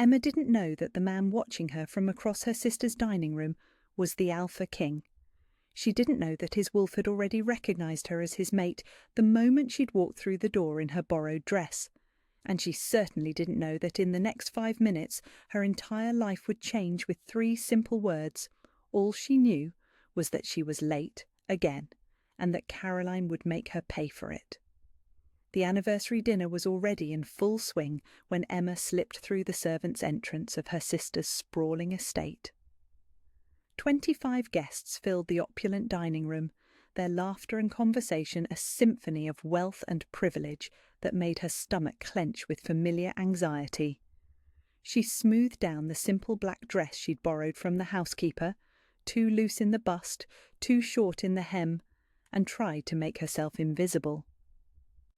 Emma didn't know that the man watching her from across her sister's dining room was the Alpha King. She didn't know that his wolf had already recognised her as his mate the moment she'd walked through the door in her borrowed dress. And she certainly didn't know that in the next 5 minutes her entire life would change with 3 simple words. All she knew was that she was late again, and that Caroline would make her pay for it. The anniversary dinner was already in full swing when Emma slipped through the servants' entrance of her sister's sprawling estate. 25 guests filled the opulent dining room, their laughter and conversation a symphony of wealth and privilege that made her stomach clench with familiar anxiety. She smoothed down the simple black dress she'd borrowed from the housekeeper, too loose in the bust, too short in the hem, and tried to make herself invisible.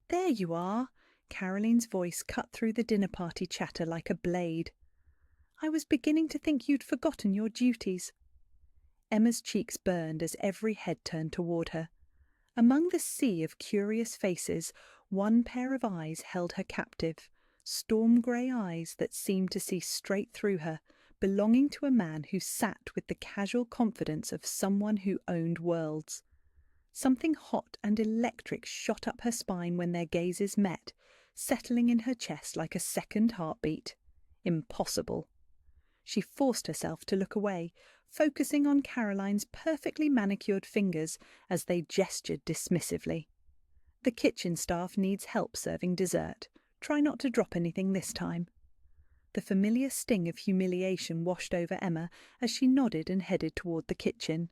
"There you are!" Caroline's voice cut through the dinner party chatter like a blade. "I was beginning to think you'd forgotten your duties." Emma's cheeks burned as every head turned toward her. Among the sea of curious faces, one pair of eyes held her captive, storm-grey eyes that seemed to see straight through her, belonging to a man who sat with the casual confidence of someone who owned worlds. Something hot and electric shot up her spine when their gazes met, settling in her chest like a second heartbeat. Impossible. She forced herself to look away, focusing on Caroline's perfectly manicured fingers as they gestured dismissively. "The kitchen staff needs help serving dessert. Try not to drop anything this time." The familiar sting of humiliation washed over Emma as she nodded and headed toward the kitchen.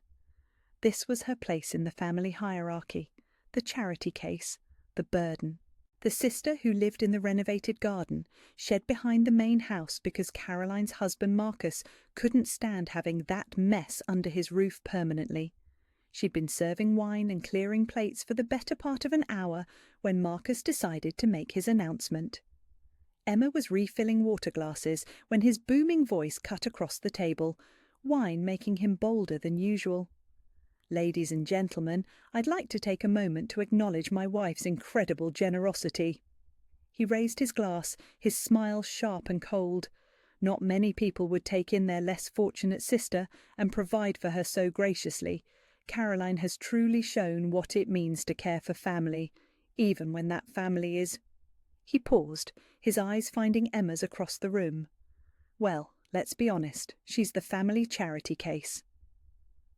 This was her place in the family hierarchy, the charity case, the burden. The sister who lived in the renovated garden, shed behind the main house because Caroline's husband Marcus couldn't stand having that mess under his roof permanently. She'd been serving wine and clearing plates for the better part of an hour when Marcus decided to make his announcement. Emma was refilling water glasses when his booming voice cut across the table, wine making him bolder than usual. "Ladies and gentlemen, I'd like to take a moment to acknowledge my wife's incredible generosity." He raised his glass, his smile sharp and cold. Not many people would take in their less fortunate sister and provide for her so graciously. Caroline has truly shown what it means to care for family, even when that family is... He paused, his eyes finding Emma's across the room. "Well, let's be honest, she's the family charity case."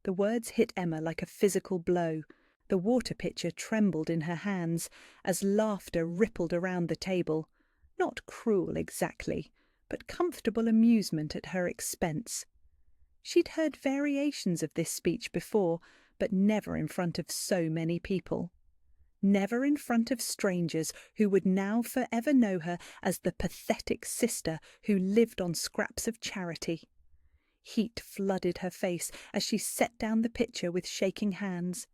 The words hit Emma like a physical blow. The water pitcher trembled in her hands as laughter rippled around the table. Not cruel exactly, but comfortable amusement at her expense. She'd heard variations of this speech before, but never in front of so many people. Never in front of strangers who would now forever know her as the pathetic sister who lived on scraps of charity. Heat flooded her face as she set down the pitcher with shaking hands.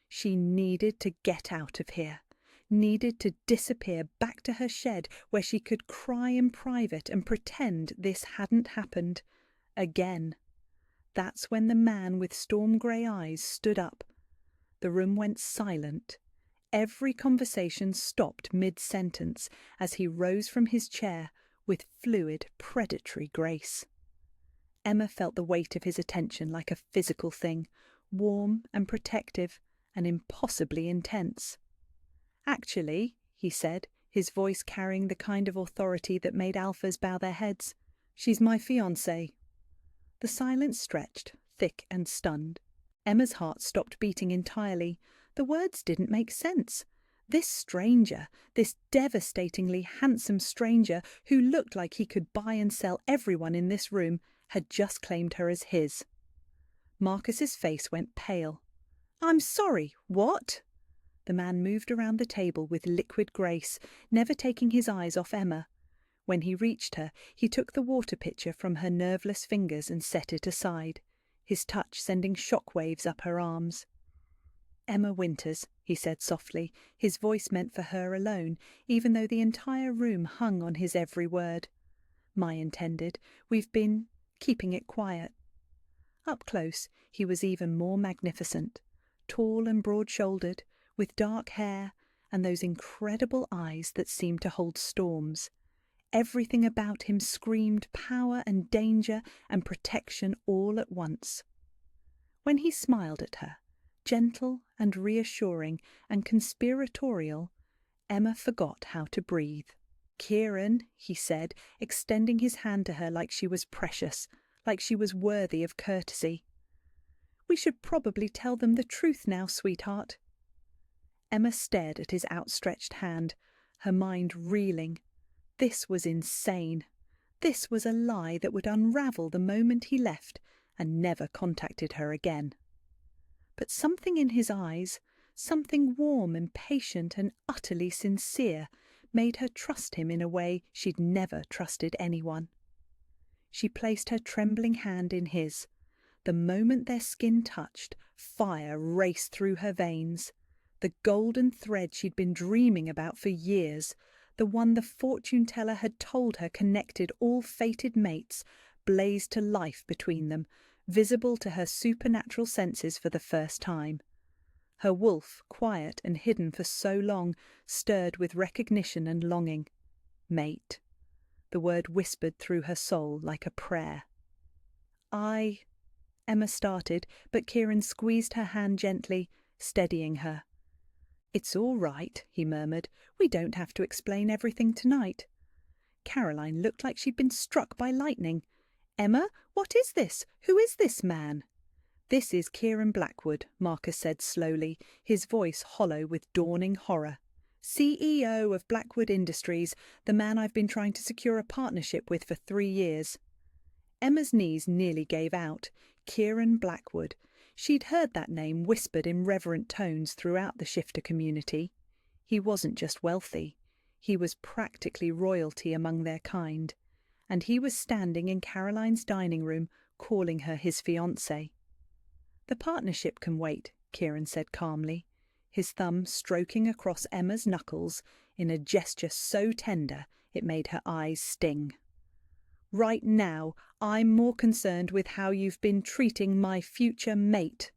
She needed to get out of here, needed to disappear back to her shed where she could cry in private and pretend this hadn't happened. Again. That's when the man with storm-grey eyes stood up. The room went silent. Every conversation stopped mid-sentence as he rose from his chair with fluid, predatory grace. Emma felt the weight of his attention like a physical thing, warm and protective and impossibly intense. "Actually," he said, his voice carrying the kind of authority that made alphas bow their heads, "she's my fiancée." The silence stretched, thick and stunned. Emma's heart stopped beating entirely. The words didn't make sense. This stranger, this devastatingly handsome stranger who looked like he could buy and sell everyone in this room, had just claimed her as his. Marcus's face went pale. "I'm sorry, what?" The man moved around the table with liquid grace, never taking his eyes off Emma. When he reached her, he took the water pitcher from her nerveless fingers and set it aside, his touch sending shockwaves up her arms. "Emma Winters," he said softly, his voice meant for her alone, even though the entire room hung on his every word. "My intended. We've been keeping it quiet." Up close, he was even more magnificent, tall and broad-shouldered, with dark hair and those incredible eyes that seemed to hold storms. Everything about him screamed power and danger and protection all at once. When he smiled at her, gentle and reassuring and conspiratorial, Emma forgot how to breathe. "Kieran," he said, extending his hand to her like she was precious, like she was worthy of courtesy. "We should probably tell them the truth now, sweetheart." Emma stared at his outstretched hand, her mind reeling. This was insane. This was a lie that would unravel the moment he left and never contacted her again. But something in his eyes, something warm and patient and utterly sincere, made her trust him in a way she'd never trusted anyone. She placed her trembling hand in his. The moment their skin touched, fire raced through her veins. The golden thread she'd been dreaming about for years, the one the fortune teller had told her connected all fated mates, blazed to life between them, visible to her supernatural senses for the first time. Her wolf, quiet and hidden for so long, stirred with recognition and longing. Mate. The word whispered through her soul like a prayer. Emma started, but Kieran squeezed her hand gently, steadying her. "It's all right," he murmured. "We don't have to explain everything tonight." Caroline looked like she'd been struck by lightning. "Emma, what is this? Who is this man?" "This is Kieran Blackwood," Marcus said slowly, his voice hollow with dawning horror. "CEO of Blackwood Industries, the man I've been trying to secure a partnership with for 3 years. Emma's knees nearly gave out. Kieran Blackwood. She'd heard that name whispered in reverent tones throughout the shifter community. He wasn't just wealthy. He was practically royalty among their kind. And he was standing in Caroline's dining room, calling her his fiancée. "The partnership can wait," Kieran said calmly, his thumb stroking across Emma's knuckles in a gesture so tender it made her eyes sting. "Right now, I'm more concerned with how you've been treating my future mate."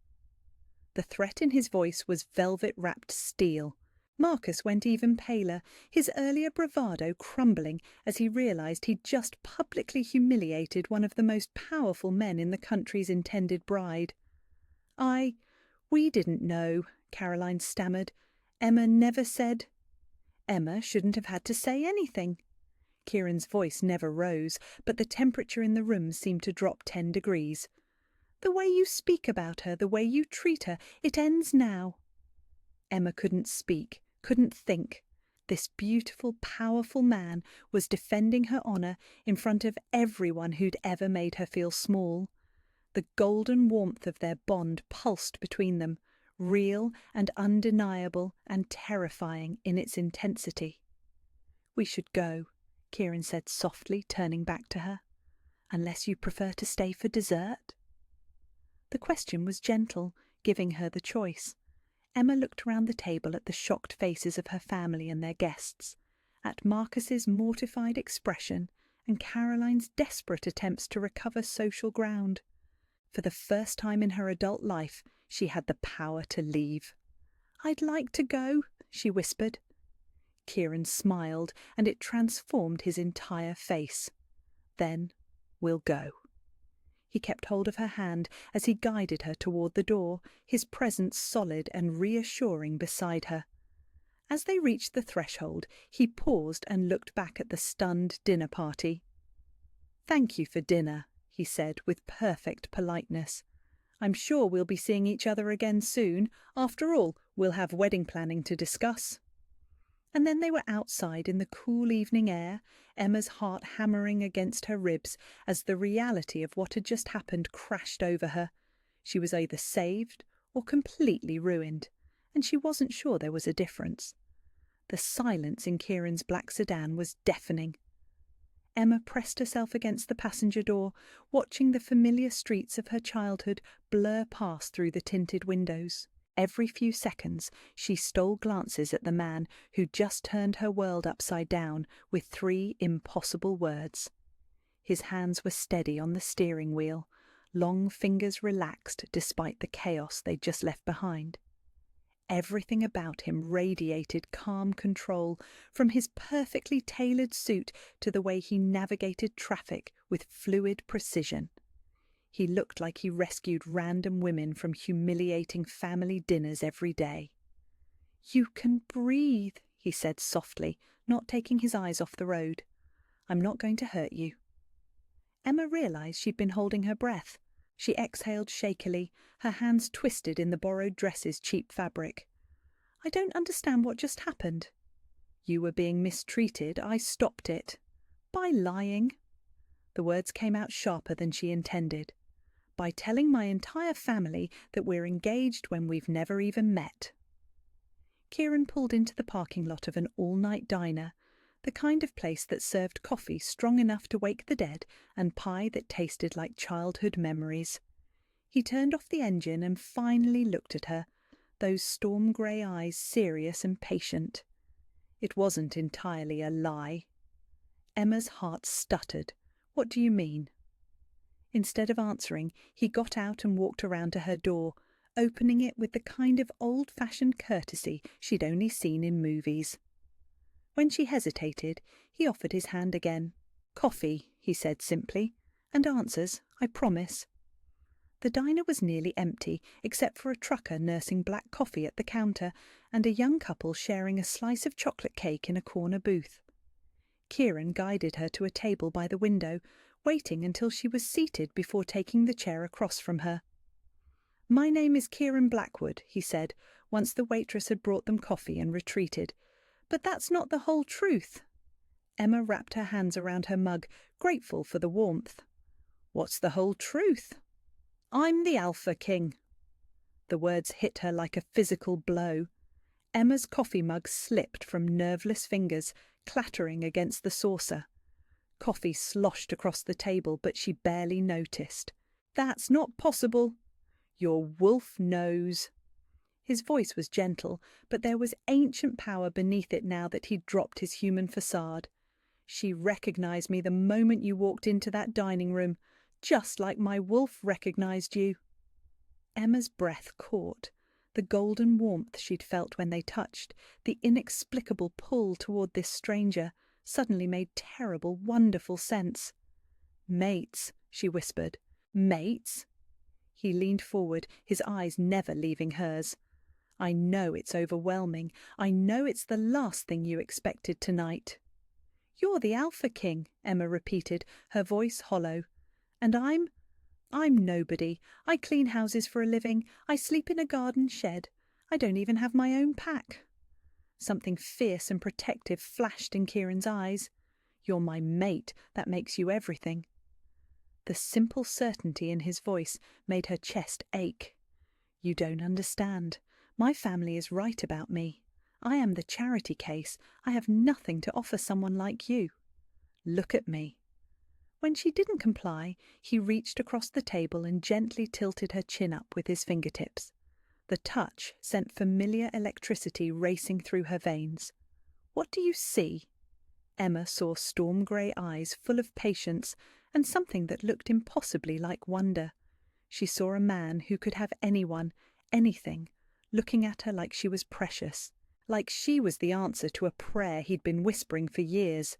The threat in his voice was velvet-wrapped steel. Marcus went even paler, his earlier bravado crumbling as he realised he'd just publicly humiliated one of the most powerful men in the country's intended bride. We didn't know," Caroline stammered. "Emma never said—" "Emma shouldn't have had to say anything." Kieran's voice never rose, but the temperature in the room seemed to drop 10 degrees. "The way you speak about her, the way you treat her, it ends now." Emma couldn't speak, couldn't think. This beautiful, powerful man was defending her honour in front of everyone who'd ever made her feel small. The golden warmth of their bond pulsed between them, real and undeniable and terrifying in its intensity. "We should go," Kieran said softly, turning back to her. "Unless you prefer to stay for dessert?" The question was gentle, giving her the choice. Emma looked round the table at the shocked faces of her family and their guests, at Marcus's mortified expression and Caroline's desperate attempts to recover social ground. For the first time in her adult life, she had the power to leave. "I'd like to go," she whispered. Kieran smiled, and it transformed his entire face. "Then we'll go." He kept hold of her hand as he guided her toward the door, his presence solid and reassuring beside her. As they reached the threshold, he paused and looked back at the stunned dinner party. "Thank you for dinner," he said with perfect politeness. "I'm sure we'll be seeing each other again soon. After all, we'll have wedding planning to discuss." And then they were outside in the cool evening air, Emma's heart hammering against her ribs as the reality of what had just happened crashed over her. She was either saved or completely ruined, and she wasn't sure there was a difference. The silence in Kieran's black sedan was deafening. Emma pressed herself against the passenger door, watching the familiar streets of her childhood blur past through the tinted windows. Every few seconds she stole glances at the man who just turned her world upside down with 3 impossible words. His hands were steady on the steering wheel, long fingers relaxed despite the chaos they'd just left behind. Everything about him radiated calm control, from his perfectly tailored suit to the way he navigated traffic with fluid precision. He looked like he rescued random women from humiliating family dinners every day. "You can breathe," he said softly, not taking his eyes off the road. "I'm not going to hurt you." Emma realized she'd been holding her breath. She exhaled shakily, her hands twisted in the borrowed dress's cheap fabric. "I don't understand what just happened." "You were being mistreated. I stopped it." "By lying." The words came out sharper than she intended. "By telling my entire family that we're engaged when we've never even met." Kieran pulled into the parking lot of an all-night diner, the kind of place that served coffee strong enough to wake the dead and pie that tasted like childhood memories. He turned off the engine and finally looked at her, those storm-grey eyes serious and patient. It wasn't entirely a lie. Emma's heart stuttered. "What do you mean?" Instead of answering, he got out and walked around to her door, opening it with the kind of old-fashioned courtesy she'd only seen in movies. When she hesitated, he offered his hand again. "Coffee," he said simply, "and answers, I promise." The diner was nearly empty, except for a trucker nursing black coffee at the counter and a young couple sharing a slice of chocolate cake in a corner booth. Kieran guided her to a table by the window, waiting until she was seated before taking the chair across from her. "My name is Kieran Blackwood," he said, once the waitress had brought them coffee and retreated. "But that's not the whole truth." Emma wrapped her hands around her mug, grateful for the warmth. "What's the whole truth?" "I'm the Alpha King." The words hit her like a physical blow. Emma's coffee mug slipped from nerveless fingers, clattering against the saucer. Coffee sloshed across the table, but she barely noticed. "That's not possible." "Your wolf knows." His voice was gentle, but there was ancient power beneath it now that he'd dropped his human facade. "She recognized me the moment you walked into that dining room, just like my wolf recognized you." Emma's breath caught. The golden warmth she'd felt when they touched, the inexplicable pull toward this stranger, suddenly made terrible, wonderful sense. "Mates," she whispered. "Mates?" He leaned forward, his eyes never leaving hers. "I know it's overwhelming. I know it's the last thing you expected tonight." "You're the Alpha King," Emma repeated, her voice hollow. "And I'm nobody. I clean houses for a living. I sleep in a garden shed. I don't even have my own pack." Something fierce and protective flashed in Kieran's eyes. "You're my mate. That makes you everything." The simple certainty in his voice made her chest ache. "You don't understand. My family is right about me. I am the charity case. I have nothing to offer someone like you. Look at me." When she didn't comply, he reached across the table and gently tilted her chin up with his fingertips. The touch sent familiar electricity racing through her veins. "What do you see?" Emma saw storm-grey eyes full of patience and something that looked impossibly like wonder. She saw a man who could have anyone, anything, looking at her like she was precious, like she was the answer to a prayer he'd been whispering for years.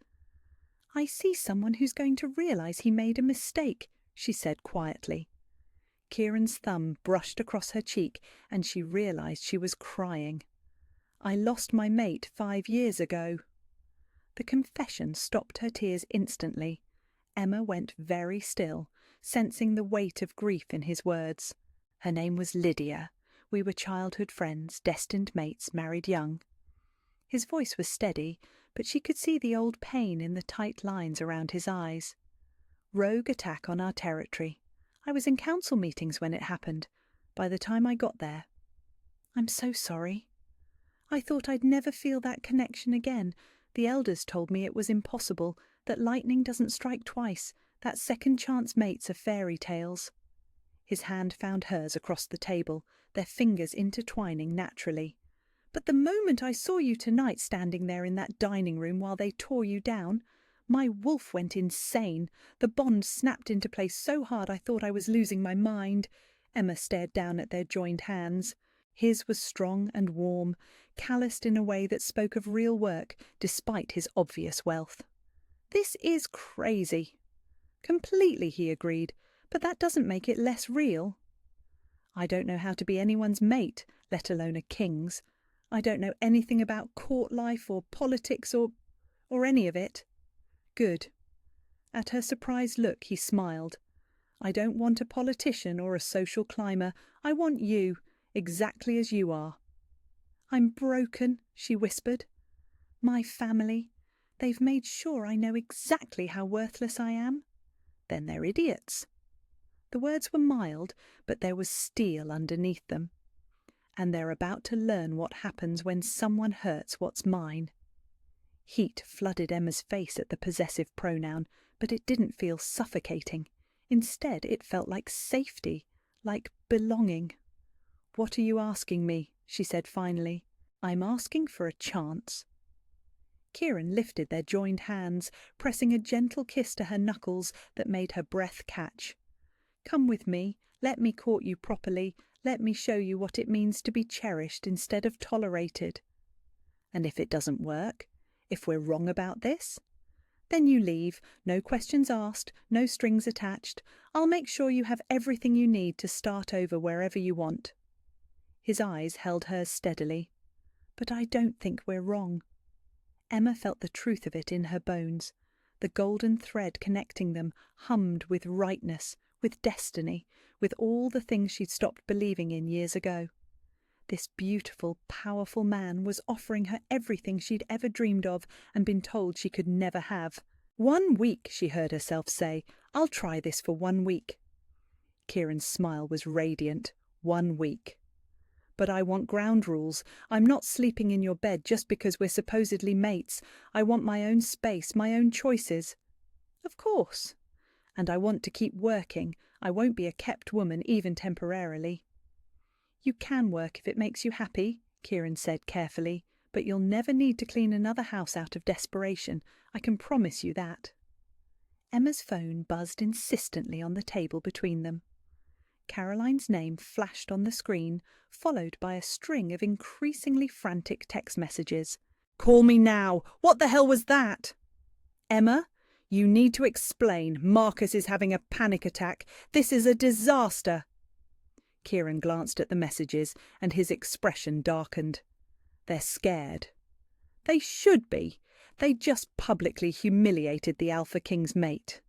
"I see someone who's going to realize he made a mistake," she said quietly. Kieran's thumb brushed across her cheek and she realized she was crying. "I lost my mate 5 years ago." The confession stopped her tears instantly. Emma went very still, sensing the weight of grief in his words. "Her name was Lydia. We were childhood friends, destined mates, married young." His voice was steady, but she could see the old pain in the tight lines around his eyes. "Rogue attack on our territory. I was in council meetings when it happened. By the time I got there." "I'm so sorry." "I thought I'd never feel that connection again. The elders told me it was impossible, that lightning doesn't strike twice, that second-chance mates are fairy tales." His hand found hers across the table, their fingers intertwining naturally. "But the moment I saw you tonight standing there in that dining room while they tore you down, my wolf went insane. The bond snapped into place so hard I thought I was losing my mind." Emma stared down at their joined hands. His was strong and warm, calloused in a way that spoke of real work despite his obvious wealth. "This is crazy." "Completely," he agreed, "but that doesn't make it less real." "I don't know how to be anyone's mate, let alone a king's. I don't know anything about court life or politics or any of it." "Good." At her surprised look, he smiled. "I don't want a politician or a social climber. I want you, exactly as you are." "I'm broken," she whispered. "My family. They've made sure I know exactly how worthless I am." "Then they're idiots." The words were mild, but there was steel underneath them. "And they're about to learn what happens when someone hurts what's mine." Heat flooded Emma's face at the possessive pronoun, but it didn't feel suffocating. Instead, it felt like safety, like belonging. "What are you asking me?" she said finally. "I'm asking for a chance." Kieran lifted their joined hands, pressing a gentle kiss to her knuckles that made her breath catch. "Come with me, let me court you properly, let me show you what it means to be cherished instead of tolerated." "And if it doesn't work? If we're wrong about this?" "Then you leave, no questions asked, no strings attached. I'll make sure you have everything you need to start over wherever you want." His eyes held hers steadily. "But I don't think we're wrong." Emma felt the truth of it in her bones. The golden thread connecting them hummed with rightness, with destiny, with all the things she'd stopped believing in years ago. This beautiful, powerful man was offering her everything she'd ever dreamed of and been told she could never have. "1 week," she heard herself say. "I'll try this for 1 week." Kieran's smile was radiant. 1 week. "But I want ground rules. I'm not sleeping in your bed just because we're supposedly mates. I want my own space, my own choices." "Of course." "And I want to keep working. I won't be a kept woman, even temporarily." "You can work if it makes you happy," Kieran said carefully, "but you'll never need to clean another house out of desperation. I can promise you that." Emma's phone buzzed insistently on the table between them. Caroline's name flashed on the screen, followed by a string of increasingly frantic text messages. "Call me now! What the hell was that?" "Emma, you need to explain. Marcus is having a panic attack. This is a disaster." Kieran glanced at the messages, and his expression darkened. "They're scared." "They should be. They just publicly humiliated the Alpha King's mate."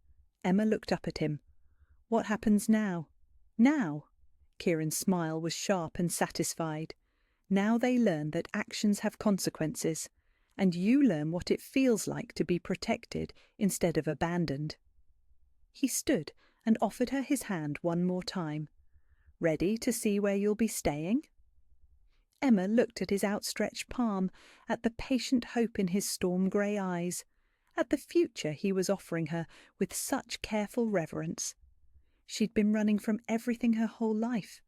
Emma looked up at him. "What happens now?" "Now?" Kieran's smile was sharp and satisfied. "Now they learn that actions have consequences, and you learn what it feels like to be protected instead of abandoned." He stood and offered her his hand one more time. "Ready to see where you'll be staying?" Emma looked at his outstretched palm, at the patient hope in his storm-grey eyes, at the future he was offering her with such careful reverence. She'd been running from everything her whole life.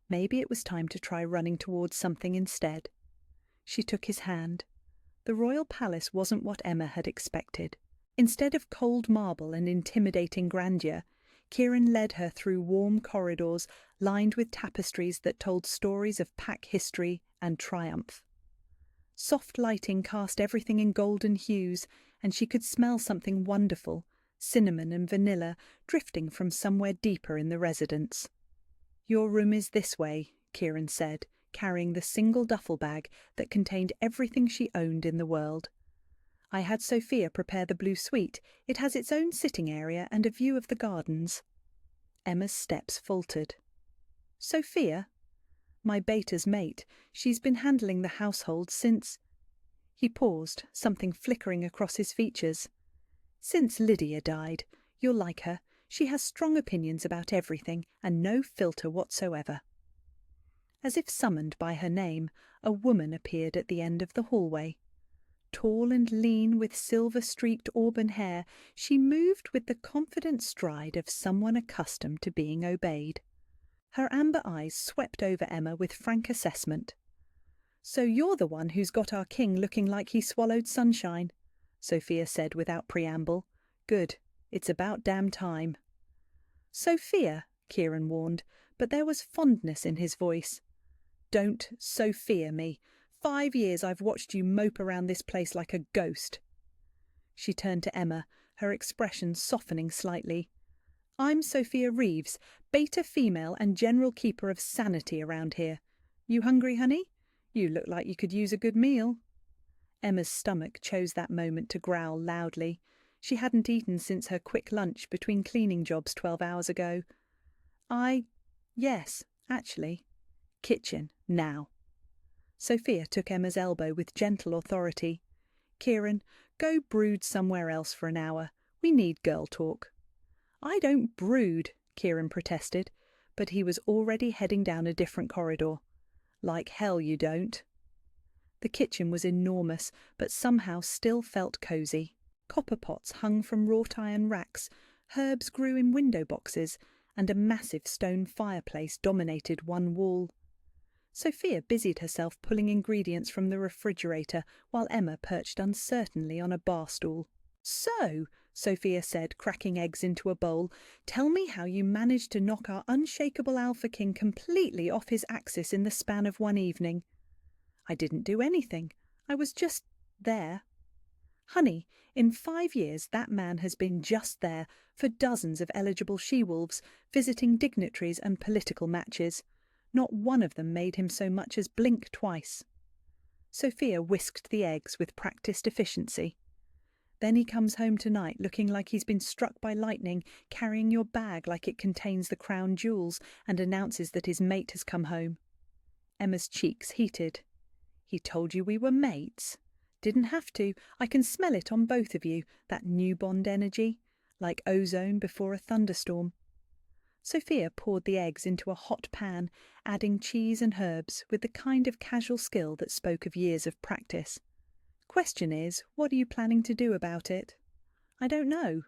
Maybe it was time to try running towards something instead. She took his hand. The royal palace wasn't what Emma had expected. Instead of cold marble and intimidating grandeur, Kieran led her through warm corridors lined with tapestries that told stories of pack history and triumph. Soft lighting cast everything in golden hues, and she could smell something wonderful, cinnamon and vanilla, drifting from somewhere deeper in the residence. "Your room is this way," Kieran said, carrying the single duffel bag that contained everything she owned in the world. "I had Sophia prepare the blue suite. It has its own sitting area and a view of the gardens." Emma's steps faltered. "Sophia?" "My beta's mate. She's been handling the household since—" He paused, something flickering across his features. "Since Lydia died. You'll like her. She has strong opinions about everything and no filter whatsoever." As if summoned by her name, a woman appeared at the end of the hallway. Tall and lean, with silver-streaked auburn hair, she moved with the confident stride of someone accustomed to being obeyed. Her amber eyes swept over Emma with frank assessment. "So you're the one who's got our king looking like he swallowed sunshine," Sophia said without preamble. "Good. It's about damn time." "Sophia," Kieran warned, but there was fondness in his voice. Don't Sophia me. 5 years I've watched you mope around this place like a ghost." She turned to Emma, her expression softening slightly. "I'm Sophia Reeves, beta female and general keeper of sanity around here. You hungry, honey? You look like you could use a good meal." Emma's stomach chose that moment to growl loudly. She hadn't eaten since her quick lunch between cleaning jobs 12 hours ago. Yes, actually. Kitchen, now." Sophia took Emma's elbow with gentle authority. "Kieran, go brood somewhere else for an hour. We need girl talk." "I don't brood," Kieran protested, but he was already heading down a different corridor. "Like hell you don't." The kitchen was enormous, but somehow still felt cosy. Copper pots hung from wrought iron racks, herbs grew in window boxes, and a massive stone fireplace dominated one wall. Sophia busied herself pulling ingredients from the refrigerator while Emma perched uncertainly on a bar stool. "So," Sophia said, cracking eggs into a bowl, "tell me how you managed to knock our unshakable Alpha King completely off his axis in the span of one evening." "I didn't do anything. I was just there." "Honey, in 5 years that man has been just there for dozens of eligible she-wolves, visiting dignitaries and political matches. Not one of them made him so much as blink twice." Sophia whisked the eggs with practised efficiency. "Then he comes home tonight looking like he's been struck by lightning, carrying your bag like it contains the crown jewels, and announces that his mate has come home." Emma's cheeks heated. "He told you we were mates?" "Didn't have to. I can smell it on both of you, that new bond energy, like ozone before a thunderstorm." Sophia poured the eggs into a hot pan, adding cheese and herbs with the kind of casual skill that spoke of years of practice. "Question is, what are you planning to do about it?" "I don't know."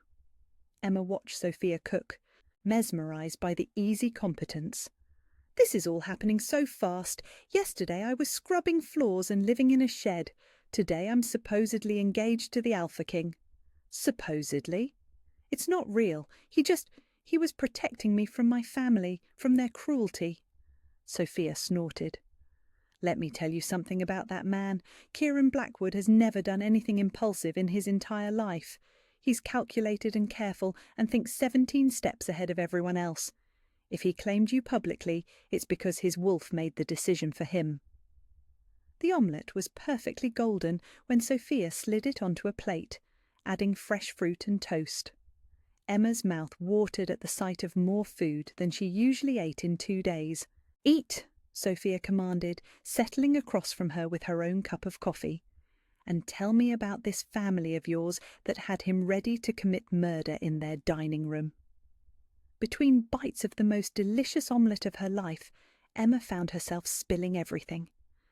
Emma watched Sophia cook, mesmerised by the easy competence. "This is all happening so fast. Yesterday I was scrubbing floors and living in a shed. Today I'm supposedly engaged to the Alpha King." "Supposedly?" "It's not real. He was protecting me from my family, from their cruelty." Sophia snorted. "Let me tell you something about that man. Kieran Blackwood has never done anything impulsive in his entire life. He's calculated and careful and thinks 17 steps ahead of everyone else. If he claimed you publicly, it's because his wolf made the decision for him." The omelette was perfectly golden when Sophia slid it onto a plate, adding fresh fruit and toast. Emma's mouth watered at the sight of more food than she usually ate in 2 days. "Eat," Sophia commanded, settling across from her with her own cup of coffee. "And tell me about this family of yours that had him ready to commit murder in their dining room." Between bites of the most delicious omelette of her life, Emma found herself spilling everything.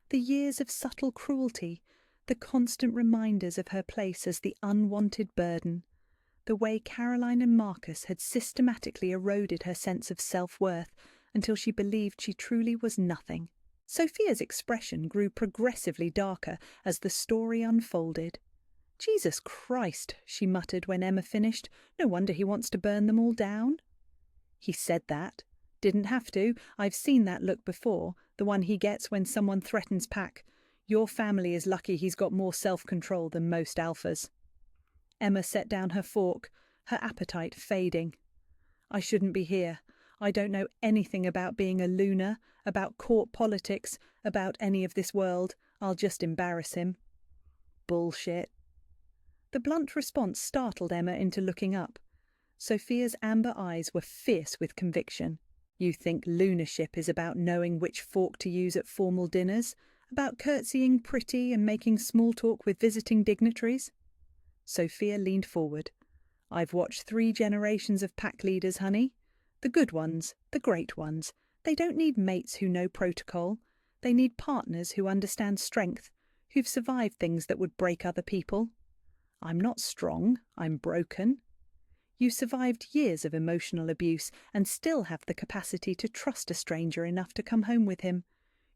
The years of subtle cruelty, the constant reminders of her place as the unwanted burden, the way Caroline and Marcus had systematically eroded her sense of self-worth until she believed she truly was nothing. Sophia's expression grew progressively darker as the story unfolded. "Jesus Christ," she muttered when Emma finished. "No wonder he wants to burn them all down." "He said that. Didn't have to. I've seen that look before, the one he gets when someone threatens Pac. Your family is lucky he's got more self-control than most alphas." Emma set down her fork, her appetite fading. "I shouldn't be here. I don't know anything about being a Luna, about court politics, about any of this world. I'll just embarrass him." "Bullshit." The blunt response startled Emma into looking up. Sophia's amber eyes were fierce with conviction. "You think lunarship is about knowing which fork to use at formal dinners? About curtsying pretty and making small talk with visiting dignitaries?" Sophia leaned forward. "I've watched 3 generations of pack leaders, honey. The good ones, the great ones. They don't need mates who know protocol. They need partners who understand strength, who've survived things that would break other people. I'm not strong, I'm broken. You survived years of emotional abuse and still have the capacity to trust a stranger enough to come home with him.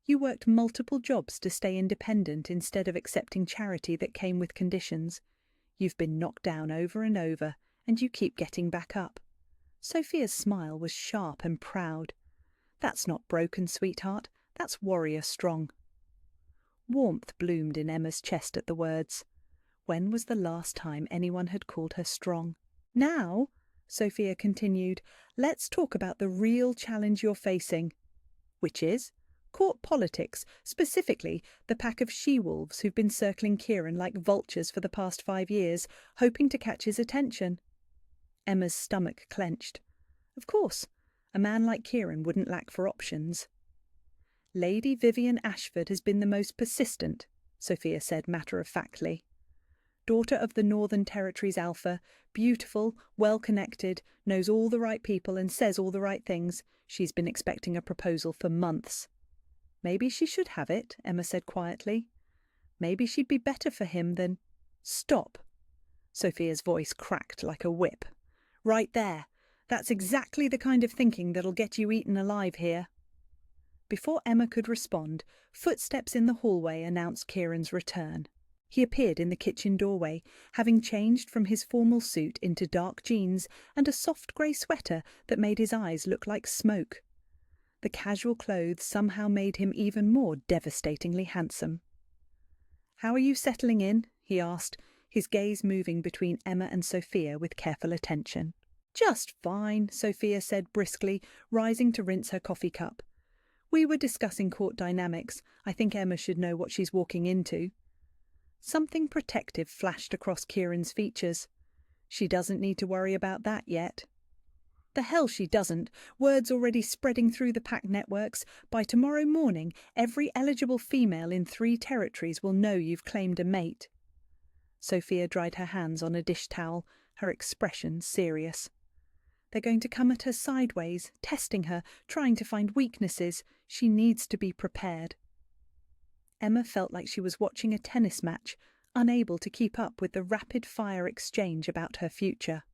You worked multiple jobs to stay independent instead of accepting charity that came with conditions. You've been knocked down over and over, and you keep getting back up." Sophia's smile was sharp and proud. "That's not broken, sweetheart. That's warrior strong. Warmth bloomed in Emma's chest at the words. When was the last time anyone had called her strong? Now, Sophia continued, let's talk about the real challenge you're facing. Which is? Court politics, specifically the pack of she-wolves who've been circling Kieran like vultures for the past 5 years, hoping to catch his attention. Emma's stomach clenched. Of course, a man like Kieran wouldn't lack for options. Lady Vivian Ashford has been the most persistent, Sophia said matter-of-factly. Daughter of the Northern Territories Alpha, beautiful, well-connected, knows all the right people and says all the right things. She's been expecting a proposal for months. Maybe she should have it, Emma said quietly. Maybe she'd be better for him than... Stop. Sophia's voice cracked like a whip. Right there. That's exactly the kind of thinking that'll get you eaten alive here. Before Emma could respond, footsteps in the hallway announced Kieran's return. He appeared in the kitchen doorway, having changed from his formal suit into dark jeans and a soft grey sweater that made his eyes look like smoke. The casual clothes somehow made him even more devastatingly handsome. "How are you settling in?" he asked, his gaze moving between Emma and Sophia with careful attention. "Just fine," Sophia said briskly, rising to rinse her coffee cup. "We were discussing court dynamics. I think Emma should know what she's walking into." Something protective flashed across Kieran's features. She doesn't need to worry about that yet. The hell she doesn't. Word's already spreading through the pack networks. By tomorrow morning, every eligible female in 3 territories will know you've claimed a mate. Sophia dried her hands on a dish towel, her expression serious. They're going to come at her sideways, testing her, trying to find weaknesses. She needs to be prepared. Emma felt like she was watching a tennis match, unable to keep up with the rapid-fire exchange about her future.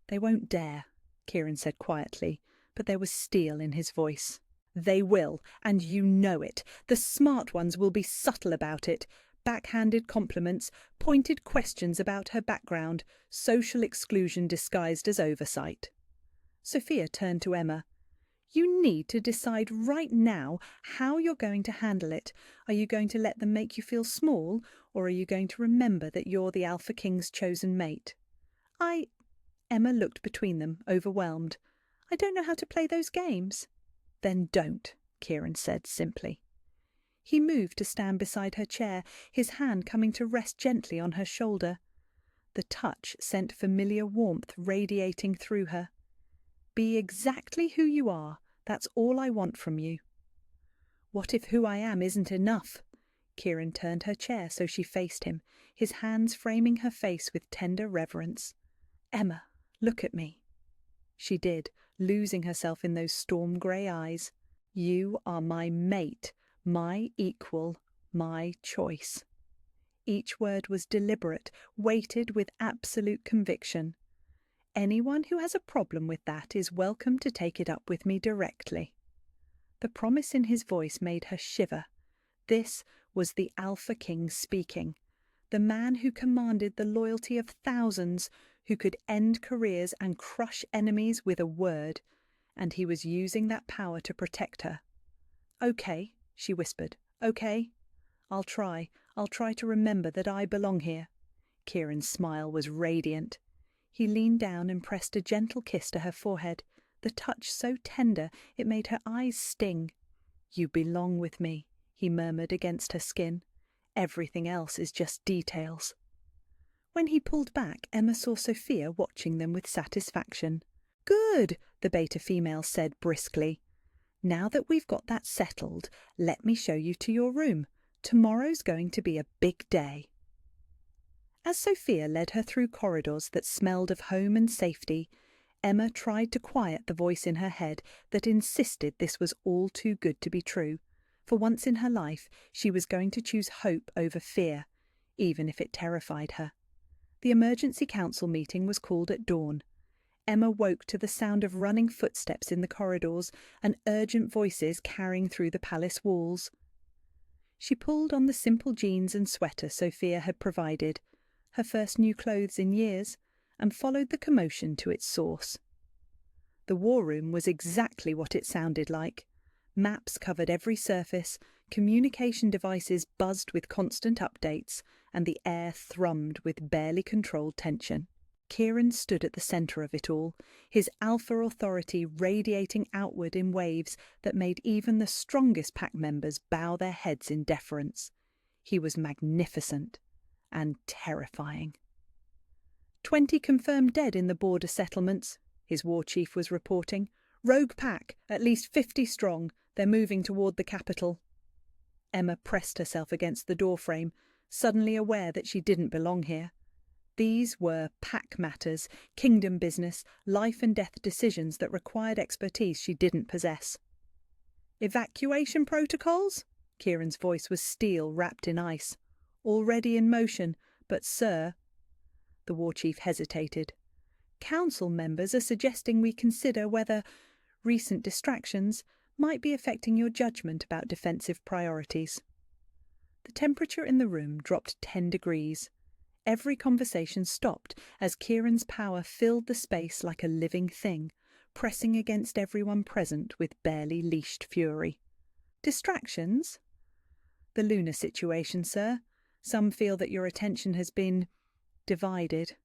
"They won't dare," Kieran said quietly, but there was steel in his voice. "They will, and you know it. The smart ones will be subtle about it. Backhanded compliments, pointed questions about her background, social exclusion disguised as oversight." Sophia turned to Emma. "You need to decide right now how you're going to handle it. Are you going to let them make you feel small, or are you going to remember that you're the Alpha King's chosen mate?" Emma looked between them, overwhelmed. "I don't know how to play those games." "Then don't," Kieran said simply. He moved to stand beside her chair, his hand coming to rest gently on her shoulder. The touch sent familiar warmth radiating through her. "Be exactly who you are. That's all I want from you." "What if who I am isn't enough?" Kieran turned her chair so she faced him, his hands framing her face with tender reverence. "Emma, look at me." She did, losing herself in those storm-grey eyes. "You are my mate, my equal, my choice." Each word was deliberate, weighted with absolute conviction. "Anyone who has a problem with that is welcome to take it up with me directly." The promise in his voice made her shiver. This was the Alpha King speaking, the man who commanded the loyalty of thousands, who could end careers and crush enemies with a word, and he was using that power to protect her. "Okay," she whispered. "Okay. I'll try to remember that I belong here." Kieran's smile was radiant. He leaned down and pressed a gentle kiss to her forehead, the touch so tender it made her eyes sting. "You belong with me," he murmured against her skin. "Everything else is just details." When he pulled back, Emma saw Sophia watching them with satisfaction. "Good," the beta female said briskly. "Now that we've got that settled, let me show you to your room. Tomorrow's going to be a big day." As Sophia led her through corridors that smelled of home and safety, Emma tried to quiet the voice in her head that insisted this was all too good to be true. For once in her life, she was going to choose hope over fear, even if it terrified her. The emergency council meeting was called at dawn. Emma woke to the sound of running footsteps in the corridors and urgent voices carrying through the palace walls. She pulled on the simple jeans and sweater Sophia had provided, her first new clothes in years, and followed the commotion to its source. The war room was exactly what it sounded like. Maps covered every surface, communication devices buzzed with constant updates, and the air thrummed with barely controlled tension. Kieran stood at the centre of it all, his alpha authority radiating outward in waves that made even the strongest pack members bow their heads in deference. He was magnificent and terrifying. 20 confirmed dead in the border settlements, his war chief was reporting. Rogue pack, at least 50 strong. They're moving toward the capital. Emma pressed herself against the doorframe, suddenly aware that she didn't belong here. These were pack matters, kingdom business, life and death decisions that required expertise she didn't possess. Evacuation protocols? Kieran's voice was steel wrapped in ice. Already in motion, but sir... The war chief hesitated. Council members are suggesting we consider whether recent distractions might be affecting your judgment about defensive priorities. The temperature in the room dropped 10 degrees. Every conversation stopped as Kieran's power filled the space like a living thing, pressing against everyone present with barely leashed fury. Distractions? The lunar situation, sir. Some feel that your attention has been divided.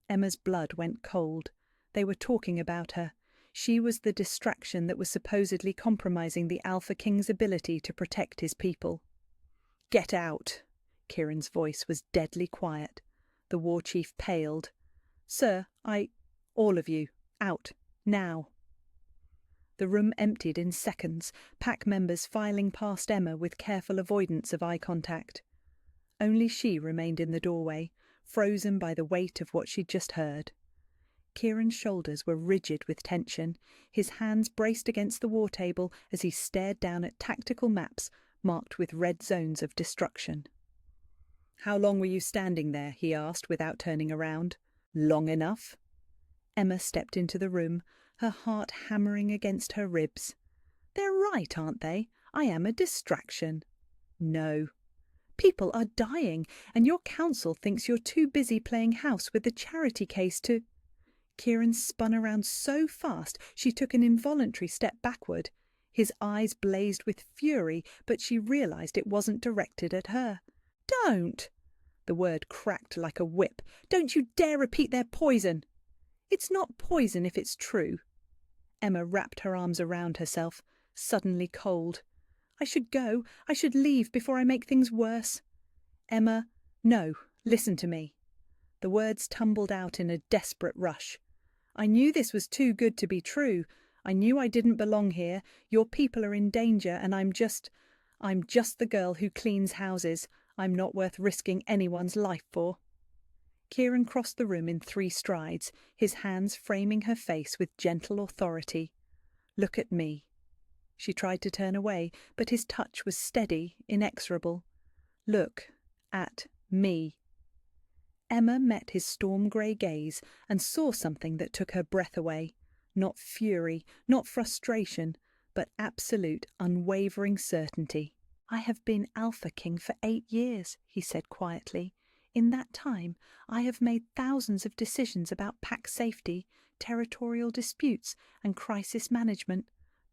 Emma's blood went cold. They were talking about her. She was the distraction that was supposedly compromising the Alpha King's ability to protect his people. Get out! Kieran's voice was deadly quiet. The war chief paled. Sir, all of you, out, now. The room emptied in seconds, pack members filing past Emma with careful avoidance of eye contact. Only she remained in the doorway, frozen by the weight of what she'd just heard. Kieran's shoulders were rigid with tension, his hands braced against the war table as he stared down at tactical maps marked with red zones of destruction. How long were you standing there? He asked without turning around. Long enough? Emma stepped into the room, her heart hammering against her ribs. They're right, aren't they? I am a distraction. No. People are dying, and your council thinks you're too busy playing house with the charity case to... Kieran spun around so fast she took an involuntary step backward. His eyes blazed with fury, but she realised it wasn't directed at her. Don't! The word cracked like a whip. Don't you dare repeat their poison! It's not poison if it's true. Emma wrapped her arms around herself, suddenly cold. I should go. I should leave before I make things worse. Emma, no, listen to me. The words tumbled out in a desperate rush. I knew this was too good to be true. I knew I didn't belong here. Your people are in danger, and I'm just the girl who cleans houses. I'm not worth risking anyone's life for. Kieran crossed the room in 3 strides, his hands framing her face with gentle authority. Look at me. She tried to turn away, but his touch was steady, inexorable. Look at me. Emma met his storm-grey gaze and saw something that took her breath away. Not fury, not frustration, but absolute, unwavering certainty. I have been Alpha King for 8 years, he said quietly. In that time, I have made thousands of decisions about pack safety, territorial disputes, and crisis management.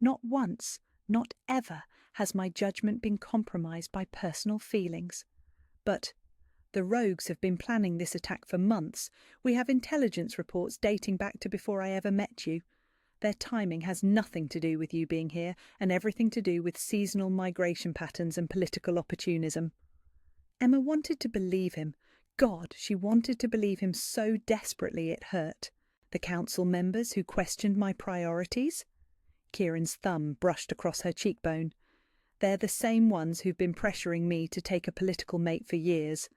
Not once, not ever, has my judgment been compromised by personal feelings. But the rogues have been planning this attack for months. We have intelligence reports dating back to before I ever met you. Their timing has nothing to do with you being here, and everything to do with seasonal migration patterns and political opportunism. Emma wanted to believe him. God, she wanted to believe him so desperately it hurt. The council members who questioned my priorities? Kieran's thumb brushed across her cheekbone. They're the same ones who've been pressuring me to take a political mate for years.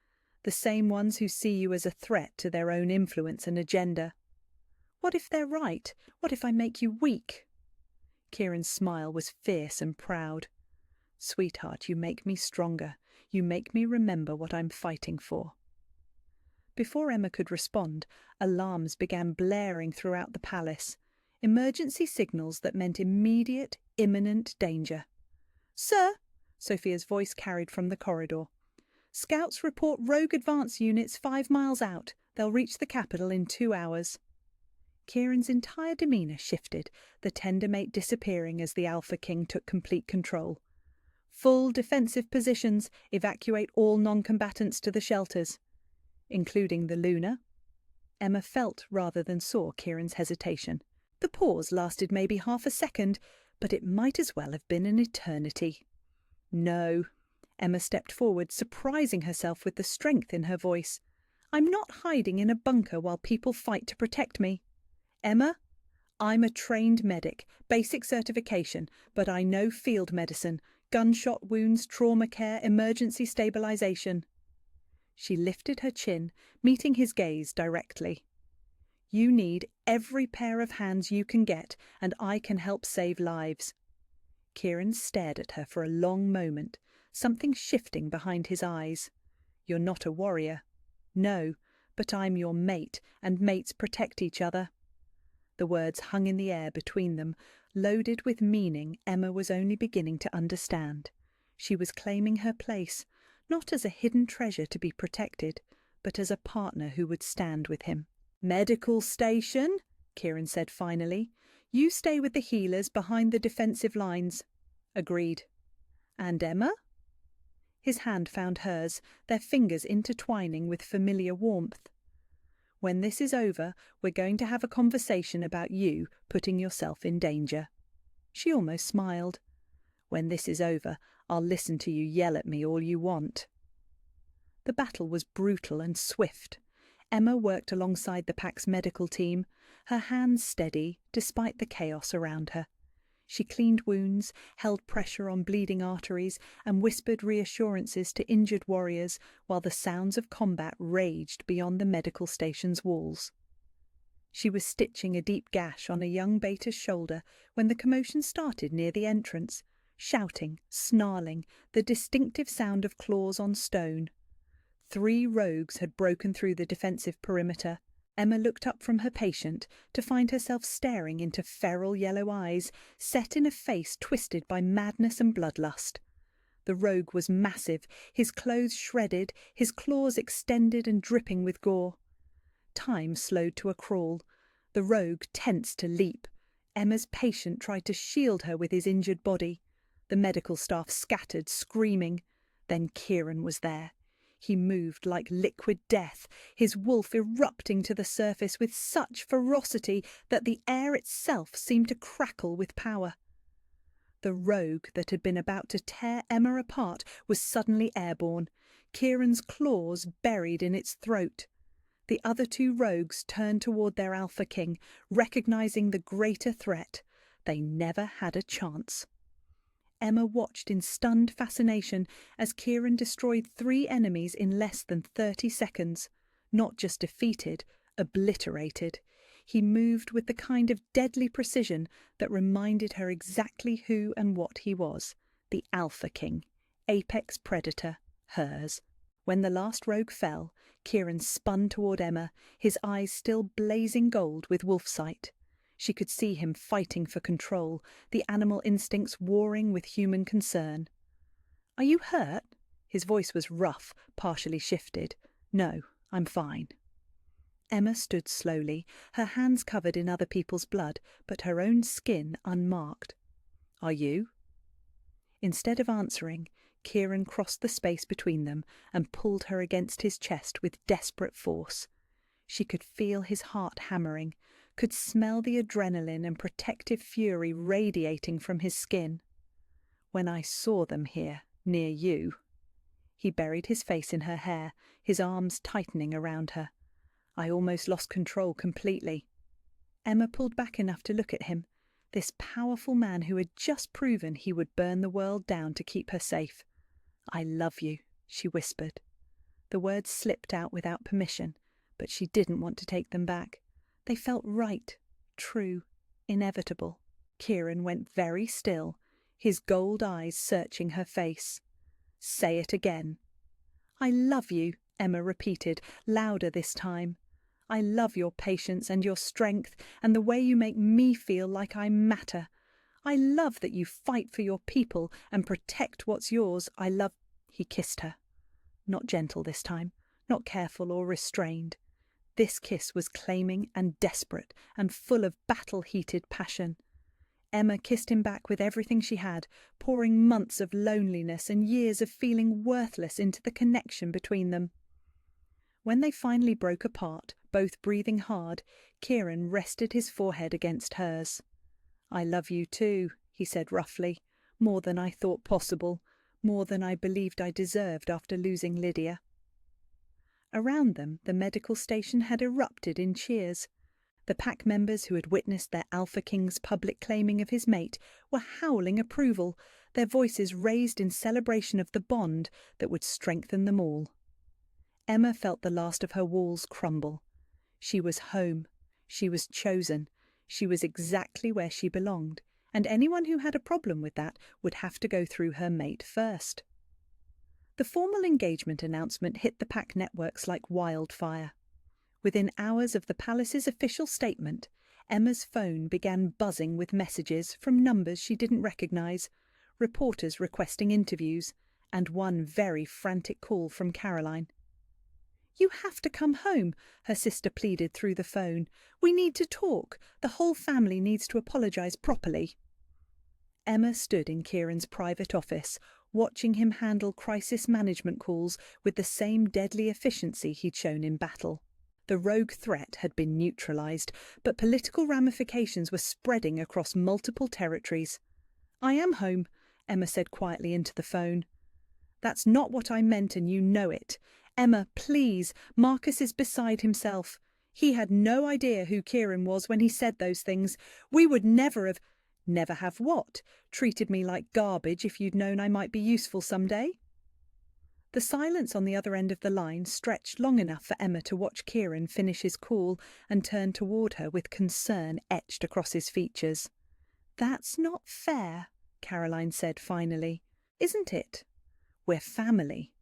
The same ones who see you as a threat to their own influence and agenda. What if they're right? What if I make you weak? Kieran's smile was fierce and proud. Sweetheart, you make me stronger. You make me remember what I'm fighting for. Before Emma could respond, alarms began blaring throughout the palace. Emergency signals that meant immediate, imminent danger. Sir, Sophia's voice carried from the corridor. Scouts report rogue advance units 5 miles out. They'll reach the capital in 2 hours. Kieran's entire demeanour shifted, the tender mate disappearing as the Alpha King took complete control. Full defensive positions, evacuate all non-combatants to the shelters, including the Luna. Emma felt rather than saw Kieran's hesitation. The pause lasted maybe half a second, but it might as well have been an eternity. No. Emma stepped forward, surprising herself with the strength in her voice. I'm not hiding in a bunker while people fight to protect me. Emma, I'm a trained medic, basic certification, but I know field medicine, gunshot wounds, trauma care, emergency stabilization. She lifted her chin, meeting his gaze directly. You need every pair of hands you can get, and I can help save lives. Kieran stared at her for a long moment, something shifting behind his eyes. You're not a warrior. No, but I'm your mate, and mates protect each other. The words hung in the air between them, loaded with meaning Emma was only beginning to understand. She was claiming her place, not as a hidden treasure to be protected, but as a partner who would stand with him. Medical station, Kieran said finally. You stay with the healers behind the defensive lines. Agreed. And Emma? His hand found hers, their fingers intertwining with familiar warmth. When this is over, we're going to have a conversation about you putting yourself in danger. She almost smiled. When this is over, I'll listen to you yell at me all you want. The battle was brutal and swift. Emma worked alongside the pack's medical team, her hands steady despite the chaos around her. She cleaned wounds, held pressure on bleeding arteries, and whispered reassurances to injured warriors while the sounds of combat raged beyond the medical station's walls. She was stitching a deep gash on a young baiter's shoulder when the commotion started near the entrance, shouting, snarling, the distinctive sound of claws on stone. 3 rogues had broken through the defensive perimeter. Emma looked up from her patient to find herself staring into feral yellow eyes, set in a face twisted by madness and bloodlust. The rogue was massive, his clothes shredded, his claws extended and dripping with gore. Time slowed to a crawl. The rogue tensed to leap. Emma's patient tried to shield her with his injured body. The medical staff scattered, screaming. Then Kieran was there. He moved like liquid death, his wolf erupting to the surface with such ferocity that the air itself seemed to crackle with power. The rogue that had been about to tear Emma apart was suddenly airborne, Kieran's claws buried in its throat. The other 2 rogues turned toward their Alpha King, recognizing the greater threat. They never had a chance. Emma watched in stunned fascination as Kieran destroyed 3 enemies in less than 30 seconds. Not just defeated, obliterated. He moved with the kind of deadly precision that reminded her exactly who and what he was. The Alpha King. Apex predator. Hers. When the last rogue fell, Kieran spun toward Emma, his eyes still blazing gold with wolf sight. She could see him fighting for control, the animal instincts warring with human concern. Are you hurt? His voice was rough, partially shifted. No, I'm fine. Emma stood slowly, her hands covered in other people's blood, but her own skin unmarked. Are you? Instead of answering, Kieran crossed the space between them and pulled her against his chest with desperate force. She could feel his heart hammering, could smell the adrenaline and protective fury radiating from his skin. When I saw them here, near you. He buried his face in her hair, his arms tightening around her. I almost lost control completely. Emma pulled back enough to look at him, this powerful man who had just proven he would burn the world down to keep her safe. I love you, she whispered. The words slipped out without permission, but she didn't want to take them back. They felt right, true, inevitable. Kieran went very still, his gold eyes searching her face. Say it again. I love you, Emma repeated, louder this time. I love your patience and your strength and the way you make me feel like I matter. I love that you fight for your people and protect what's yours. I love... He kissed her. Not gentle this time, not careful or restrained. This kiss was claiming and desperate and full of battle-heated passion. Emma kissed him back with everything she had, pouring months of loneliness and years of feeling worthless into the connection between them. When they finally broke apart, both breathing hard, Kieran rested his forehead against hers. "I love you too," he said roughly, "more than I thought possible, more than I believed I deserved after losing Lydia." Around them, the medical station had erupted in cheers. The pack members who had witnessed their Alpha King's public claiming of his mate were howling approval, their voices raised in celebration of the bond that would strengthen them all. Emma felt the last of her walls crumble. She was home. She was chosen. She was exactly where she belonged, and anyone who had a problem with that would have to go through her mate first. The formal engagement announcement hit the pack networks like wildfire. Within hours of the palace's official statement, Emma's phone began buzzing with messages from numbers she didn't recognise, reporters requesting interviews, and one very frantic call from Caroline. "You have to come home," her sister pleaded through the phone. "We need to talk. The whole family needs to apologise properly." Emma stood in Kieran's private office, watching him handle crisis management calls with the same deadly efficiency he'd shown in battle. The rogue threat had been neutralised, but political ramifications were spreading across multiple territories. "I am home," Emma said quietly into the phone. "That's not what I meant, and you know it. Emma, please, Marcus is beside himself. He had no idea who Kieran was when he said those things. We would never have—" "Never have what? Treated me like garbage if you'd known I might be useful someday?" The silence on the other end of the line stretched long enough for Emma to watch Kieran finish his call and turn toward her with concern etched across his features. "That's not fair," Caroline said finally. "Isn't it? We're family."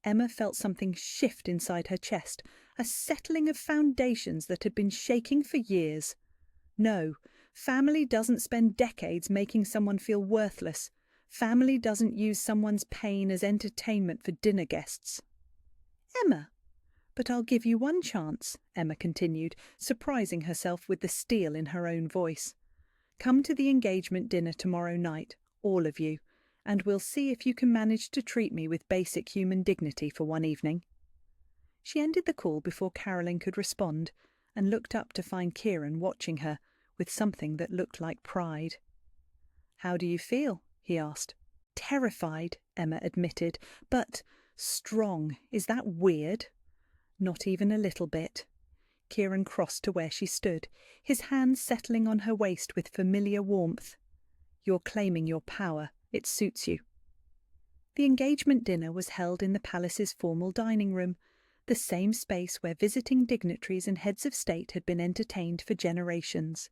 Emma felt something shift inside her chest, a settling of foundations that had been shaking for years. No, family doesn't spend decades making someone feel worthless. Family doesn't use someone's pain as entertainment for dinner guests. "Emma, but I'll give you one chance," Emma continued, surprising herself with the steel in her own voice. "Come to the engagement dinner tomorrow night, all of you, and we'll see if you can manage to treat me with basic human dignity for one evening." She ended the call before Caroline could respond, and looked up to find Kieran watching her with something that looked like pride. "How do you feel?" he asked. "Terrified," Emma admitted, "but strong. Is that weird?" "Not even a little bit." Kieran crossed to where she stood, his hands settling on her waist with familiar warmth. "You're claiming your power. It suits you." The engagement dinner was held in the palace's formal dining room, the same space where visiting dignitaries and heads of state had been entertained for generations.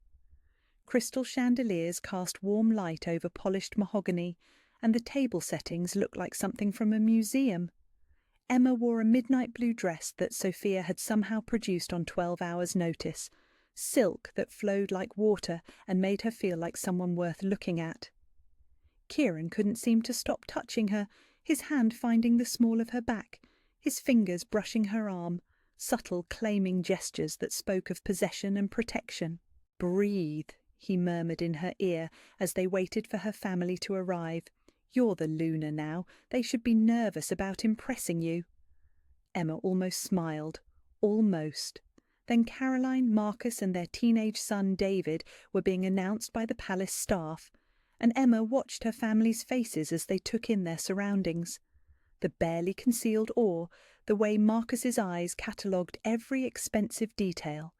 Crystal chandeliers cast warm light over polished mahogany, and the table settings looked like something from a museum. Emma wore a midnight blue dress that Sophia had somehow produced on 12 hours' notice, silk that flowed like water and made her feel like someone worth looking at. Kieran couldn't seem to stop touching her, his hand finding the small of her back, his fingers brushing her arm, subtle claiming gestures that spoke of possession and protection. "Breathe," he murmured in her ear as they waited for her family to arrive. "You're the Luna now. They should be nervous about impressing you." Emma almost smiled. Almost. Then Caroline, Marcus and their teenage son David were being announced by the palace staff, and Emma watched her family's faces as they took in their surroundings. The barely concealed awe, the way Marcus's eyes catalogued every expensive detail,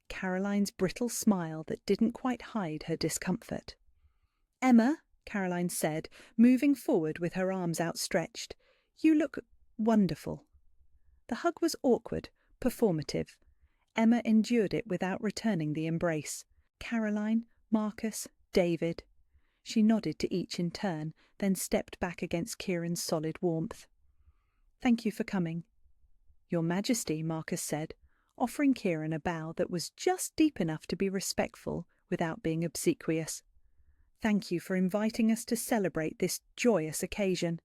Caroline's brittle smile that didn't quite hide her discomfort. "Emma," Caroline said, moving forward with her arms outstretched, "you look wonderful." The hug was awkward, performative. Emma endured it without returning the embrace. Caroline, Marcus, David. She nodded to each in turn, then stepped back against Kieran's solid warmth. "Thank you for coming." "Your Majesty," Marcus said, offering Kieran a bow that was just deep enough to be respectful without being obsequious. "Thank you for inviting us to celebrate this joyous occasion."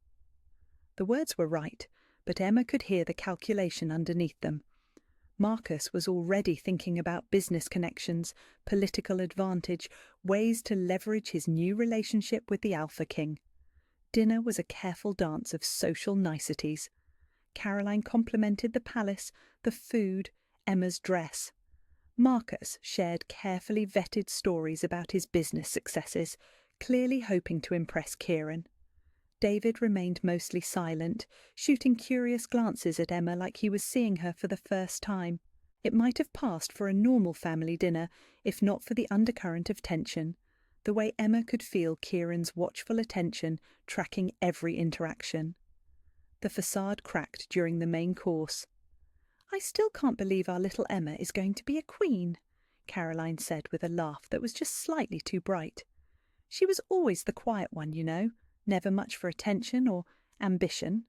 The words were right, but Emma could hear the calculation underneath them. Marcus was already thinking about business connections, political advantage, ways to leverage his new relationship with the Alpha King. Dinner was a careful dance of social niceties. Caroline complimented the palace, the food, Emma's dress. Marcus shared carefully vetted stories about his business successes, clearly hoping to impress Kieran. David remained mostly silent, shooting curious glances at Emma like he was seeing her for the first time. It might have passed for a normal family dinner, if not for the undercurrent of tension, the way Emma could feel Kieran's watchful attention tracking every interaction. The facade cracked during the main course. "I still can't believe our little Emma is going to be a queen," Caroline said with a laugh that was just slightly too bright. "She was always the quiet one, you know, never much for attention or ambition."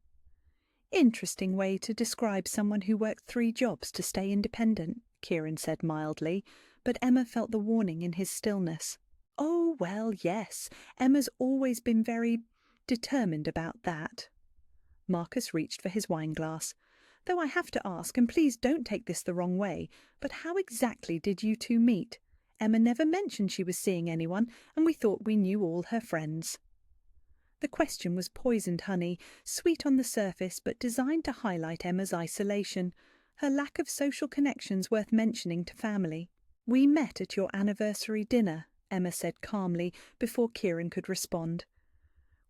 "Interesting way to describe someone who worked 3 jobs to stay independent," Kieran said mildly, but Emma felt the warning in his stillness. "Oh, well, yes, Emma's always been very determined about that." Marcus reached for his wineglass. "Though I have to ask, and please don't take this the wrong way, but how exactly did you two meet? Emma never mentioned she was seeing anyone, and we thought we knew all her friends." The question was poisoned honey, sweet on the surface but designed to highlight Emma's isolation, her lack of social connections worth mentioning to family. "We met at your anniversary dinner," Emma said calmly before Kieran could respond.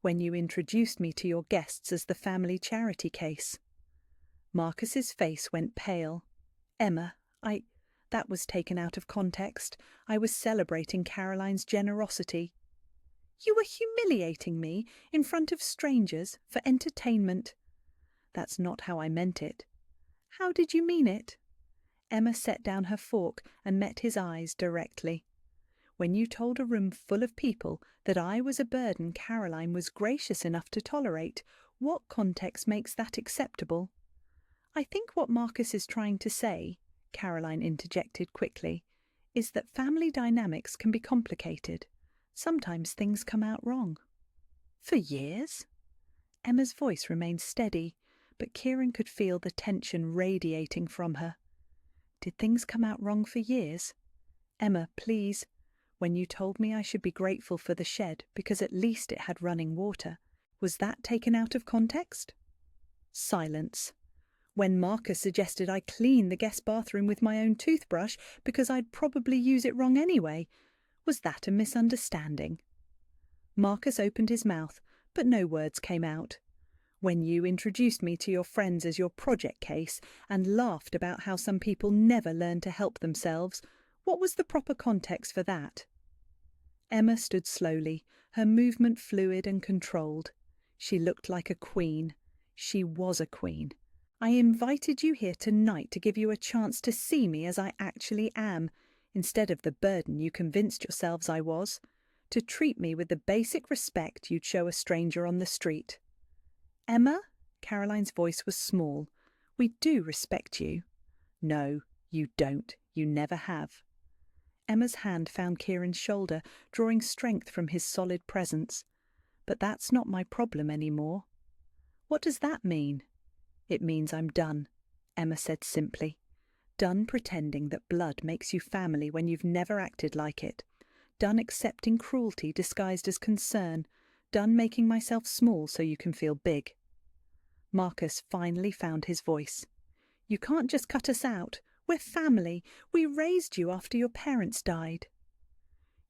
"When you introduced me to your guests as the family charity case." Marcus's face went pale. "Emma, that was taken out of context. I was celebrating Caroline's generosity." "You were humiliating me in front of strangers for entertainment." "That's not how I meant it." "How did you mean it?" Emma set down her fork and met his eyes directly. "When you told a room full of people that I was a burden Caroline was gracious enough to tolerate, what context makes that acceptable?" "I think what Marcus is trying to say," Caroline interjected quickly, "is that family dynamics can be complicated. Sometimes things come out wrong." "For years?" Emma's voice remained steady, but Kieran could feel the tension radiating from her. "Did things come out wrong for years? Emma, please. When you told me I should be grateful for the shed because at least it had running water, was that taken out of context?" Silence. "When Marcus suggested I clean the guest bathroom with my own toothbrush because I'd probably use it wrong anyway, was that a misunderstanding?" Marcus opened his mouth, but no words came out. "When you introduced me to your friends as your project case and laughed about how some people never learn to help themselves, what was the proper context for that?" Emma stood slowly, her movement fluid and controlled. She looked like a queen. She was a queen. "I invited you here tonight to give you a chance to see me as I actually am, instead of the burden you convinced yourselves I was, to treat me with the basic respect you'd show a stranger on the street." "Emma?" Caroline's voice was small. "We do respect you." "No, you don't. You never have." Emma's hand found Kieran's shoulder, drawing strength from his solid presence. "But that's not my problem anymore." "What does that mean?" "It means I'm done," Emma said simply. "Done pretending that blood makes you family when you've never acted like it. Done accepting cruelty disguised as concern. Done making myself small so you can feel big." Marcus finally found his voice. "You can't just cut us out. We're family. We raised you after your parents died."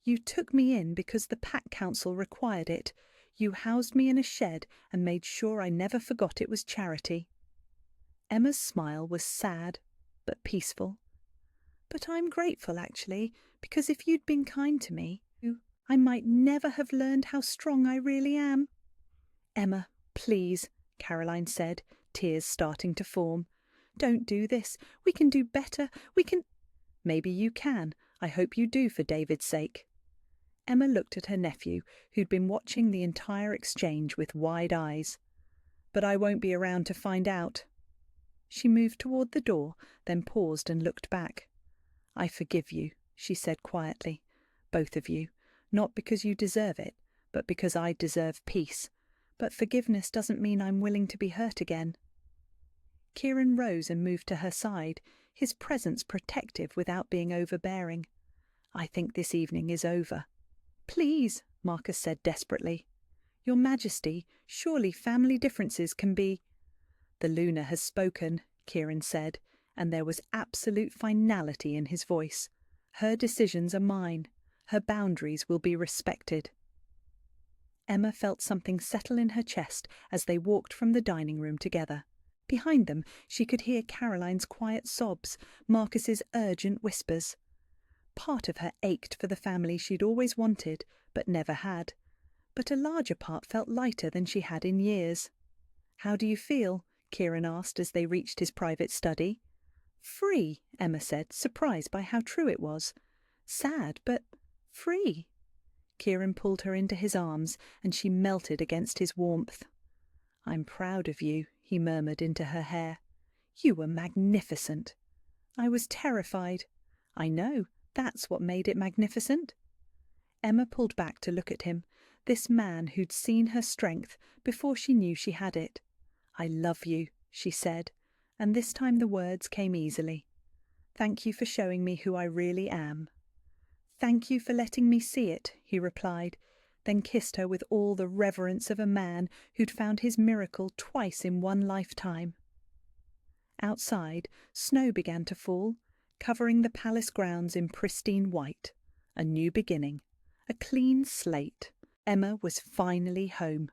"You took me in because the Pack Council required it. You housed me in a shed and made sure I never forgot it was charity." Emma's smile was sad but peaceful. "But I'm grateful, actually, because if you'd been kind to me, I might never have learned how strong I really am." "Emma, please," Caroline said, tears starting to form. "Don't do this. We can do better. We can—" "Maybe you can. I hope you do for David's sake." Emma looked at her nephew, who'd been watching the entire exchange with wide eyes. "But I won't be around to find out." She moved toward the door, then paused and looked back. "I forgive you," she said quietly. "Both of you. Not because you deserve it, but because I deserve peace. But forgiveness doesn't mean I'm willing to be hurt again." Kieran rose and moved to her side. his presence protective without being overbearing. "I think this evening is over." "Please," Marcus said desperately. "Your Majesty, surely family differences can be—" "The Luna has spoken," Kieran said, and there was absolute finality in his voice. "Her decisions are mine. Her boundaries will be respected." Emma felt something settle in her chest as they walked from the dining room together. Behind them she could hear Caroline's quiet sobs, Marcus's urgent whispers. Part of her ached for the family she'd always wanted, but never had. But a larger part felt lighter than she had in years. "How do you feel?" Kieran asked as they reached his private study. "Free," Emma said, surprised by how true it was. "Sad, but free." Kieran pulled her into his arms, and she melted against his warmth. "I'm proud of you," he murmured into her hair. "You were magnificent." "I was terrified." "I know, that's what made it magnificent." Emma pulled back to look at him, this man who'd seen her strength before she knew she had it. "I love you," she said, and this time the words came easily. "Thank you for showing me who I really am." "Thank you for letting me see it," he replied, then kissed her with all the reverence of a man who'd found his miracle twice in one lifetime. Outside, snow began to fall, covering the palace grounds in pristine white. A new beginning. A clean slate. Emma was finally home.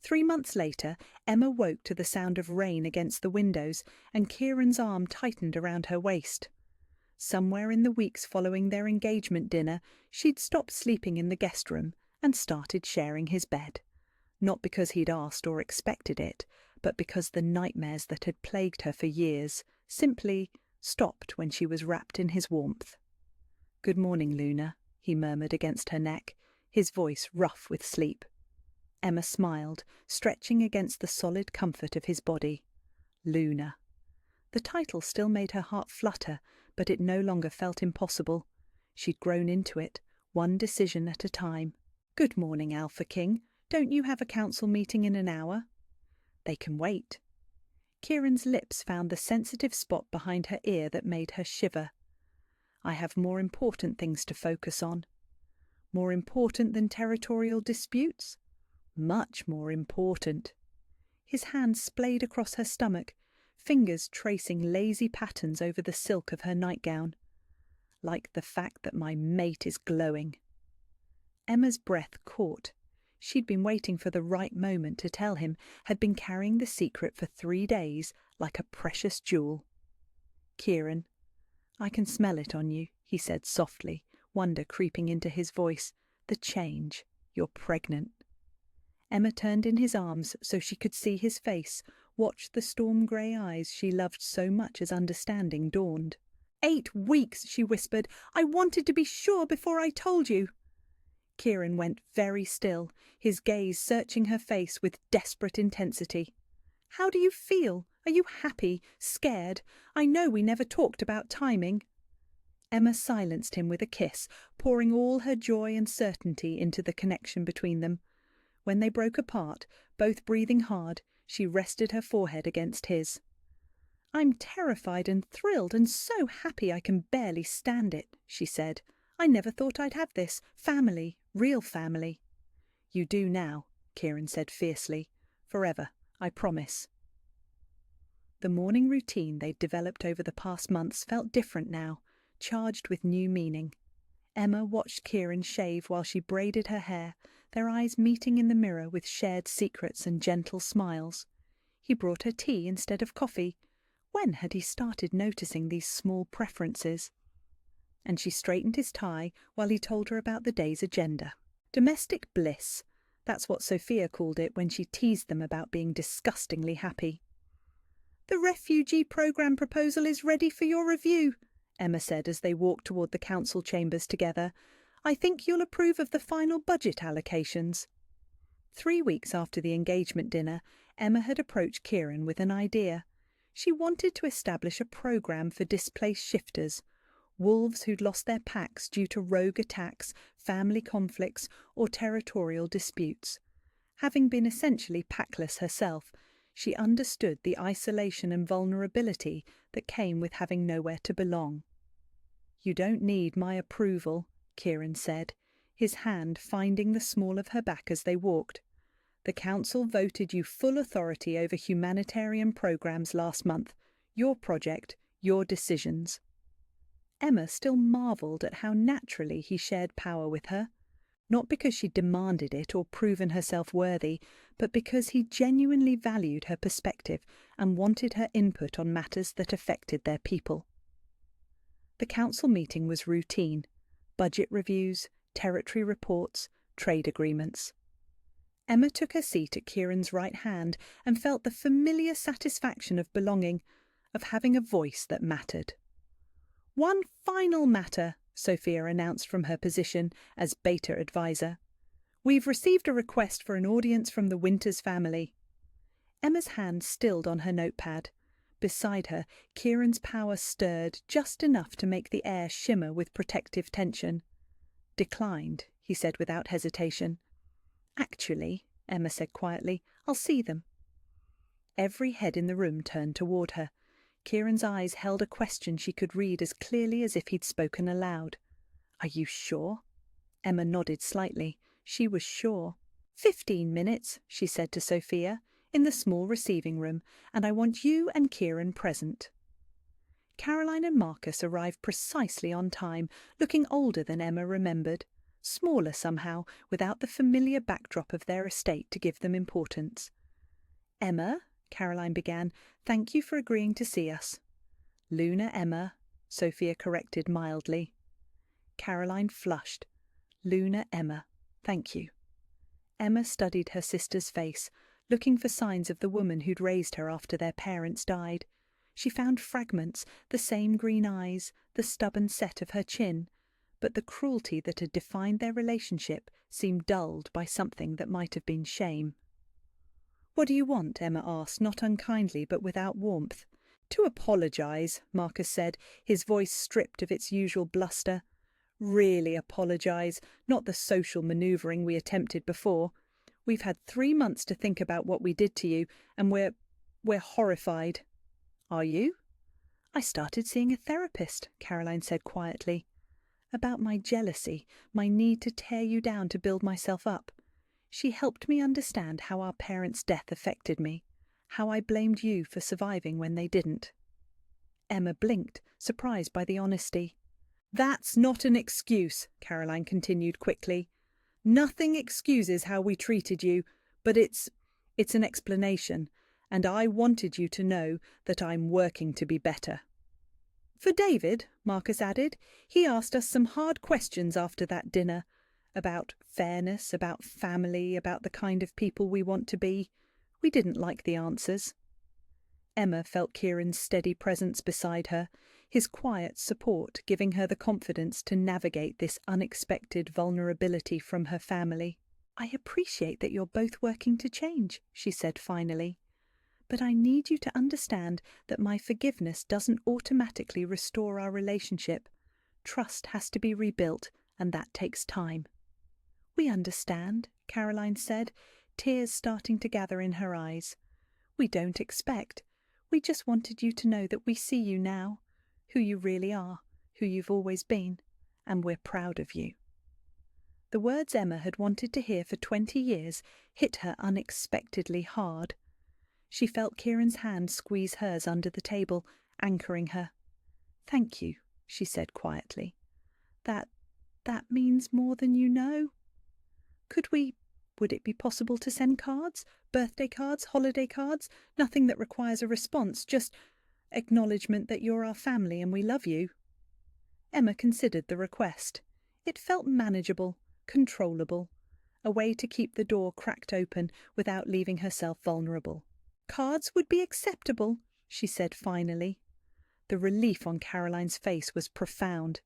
3 months later, Emma woke to the sound of rain against the windows, and Kieran's arm tightened around her waist. Somewhere in the weeks following their engagement dinner, she'd stopped sleeping in the guest room and started sharing his bed. Not because he'd asked or expected it, but because the nightmares that had plagued her for years simply stopped when she was wrapped in his warmth. "Good morning, Luna," he murmured against her neck, his voice rough with sleep. Emma smiled, stretching against the solid comfort of his body. Luna. The title still made her heart flutter, but it no longer felt impossible. She'd grown into it, one decision at a time. "Good morning, Alpha King. Don't you have a council meeting in an hour?" "They can wait." Kieran's lips found the sensitive spot behind her ear that made her shiver. "I have more important things to focus on." "More important than territorial disputes?" "Much more important." His hand splayed across her stomach, fingers tracing lazy patterns over the silk of her nightgown. "Like the fact that my mate is glowing." Emma's breath caught. She'd been waiting for the right moment to tell him, had been carrying the secret for 3 days like a precious jewel. "Kieran, I can smell it on you," he said softly, wonder creeping into his voice. "The change. You're pregnant." Emma turned in his arms so she could see his face, watched the storm-grey eyes she loved so much as understanding dawned. 8 weeks, she whispered. "I wanted to be sure before I told you." Kieran went very still, his gaze searching her face with desperate intensity. "How do you feel? Are you happy? Scared? I know we never talked about timing." Emma silenced him with a kiss, pouring all her joy and certainty into the connection between them. When they broke apart, both breathing hard, she rested her forehead against his. "I'm terrified and thrilled and so happy I can barely stand it," she said. "I never thought I'd have this. Family, real family." "You do now," Kieran said fiercely. "Forever, I promise." The morning routine they'd developed over the past months felt different now, charged with new meaning. Emma watched Kieran shave while she braided her hair, their eyes meeting in the mirror with shared secrets and gentle smiles. He brought her tea instead of coffee. When had he started noticing these small preferences? And she straightened his tie while he told her about the day's agenda. Domestic bliss. That's what Sophia called it when she teased them about being disgustingly happy. "The refugee programme proposal is ready for your review," Emma said as they walked toward the council chambers together. "I think you'll approve of the final budget allocations." 3 weeks after the engagement dinner, Emma had approached Kieran with an idea. She wanted to establish a programme for displaced shifters, wolves who'd lost their packs due to rogue attacks, family conflicts, or territorial disputes. Having been essentially packless herself, She understood the isolation and vulnerability that came with having nowhere to belong. "You don't need my approval," Kieran said, his hand finding the small of her back as they walked. "The council voted you full authority over humanitarian programs last month. Your project, your decisions." Emma still marvelled at how naturally he shared power with her, not because she demanded it or proven herself worthy, but because he genuinely valued her perspective and wanted her input on matters that affected their people. The council meeting was routine: budget reviews, territory reports, trade agreements. Emma took her seat at Kieran's right hand and felt the familiar satisfaction of belonging, of having a voice that mattered. "One final matter," Sophia announced from her position as beta advisor. "We've received a request for an audience from the Winters family." Emma's hand stilled on her notepad. Beside her, Kieran's power stirred just enough to make the air shimmer with protective tension. "Declined," he said without hesitation. "Actually," Emma said quietly, "I'll see them." Every head in the room turned toward her. Kieran's eyes held a question she could read as clearly as if he'd spoken aloud. "Are you sure?" Emma nodded slightly. She was sure. 15 minutes, she said to Sophia, in the small receiving room, and I want you and Kieran present. Caroline and Marcus arrived precisely on time, looking older than Emma remembered, smaller somehow, without the familiar backdrop of their estate to give them importance. "Emma," Caroline began, "thank you for agreeing to see us." "Luna Emma," Sophia corrected mildly. Caroline flushed. "Luna Emma, thank you." Emma studied her sister's face, looking for signs of the woman who'd raised her after their parents died. She found fragments, the same green eyes, the stubborn set of her chin, but the cruelty that had defined their relationship seemed dulled by something that might have been shame. "What do you want?" Emma asked, not unkindly but without warmth. "To apologise," Marcus said, his voice stripped of its usual bluster. "Really apologise, not the social manoeuvring we attempted before. We've had 3 months to think about what we did to you, and we're horrified." "Are you?" "I started seeing a therapist," Caroline said quietly. "About my jealousy, my need to tear you down to build myself up. She helped me understand how our parents' death affected me, how I blamed you for surviving when they didn't." Emma blinked, surprised by the honesty. "That's not an excuse," Caroline continued quickly. "Nothing excuses how we treated you, but it's an explanation, and I wanted you to know that I'm working to be better." "For David," Marcus added, "he asked us some hard questions after that dinner, about fairness, about family, about the kind of people we want to be. We didn't like the answers." Emma felt Kieran's steady presence beside her, his quiet support giving her the confidence to navigate this unexpected vulnerability from her family. "I appreciate that you're both working to change," she said finally. "But I need you to understand that my forgiveness doesn't automatically restore our relationship. Trust has to be rebuilt, and that takes time." "We understand," Caroline said, tears starting to gather in her eyes. "We don't expect. We just wanted you to know that we see you now, who you really are, who you've always been, and we're proud of you." The words Emma had wanted to hear for 20 years hit her unexpectedly hard. She felt Kieran's hand squeeze hers under the table, anchoring her. "Thank you," she said quietly. That means more than you know." Would it be possible to send cards? Birthday cards, holiday cards? Nothing that requires a response, just acknowledgement that you're our family and we love you." Emma considered the request. It felt manageable, controllable, a way to keep the door cracked open without leaving herself vulnerable. "Cards would be acceptable," she said finally. The relief on Caroline's face was profound.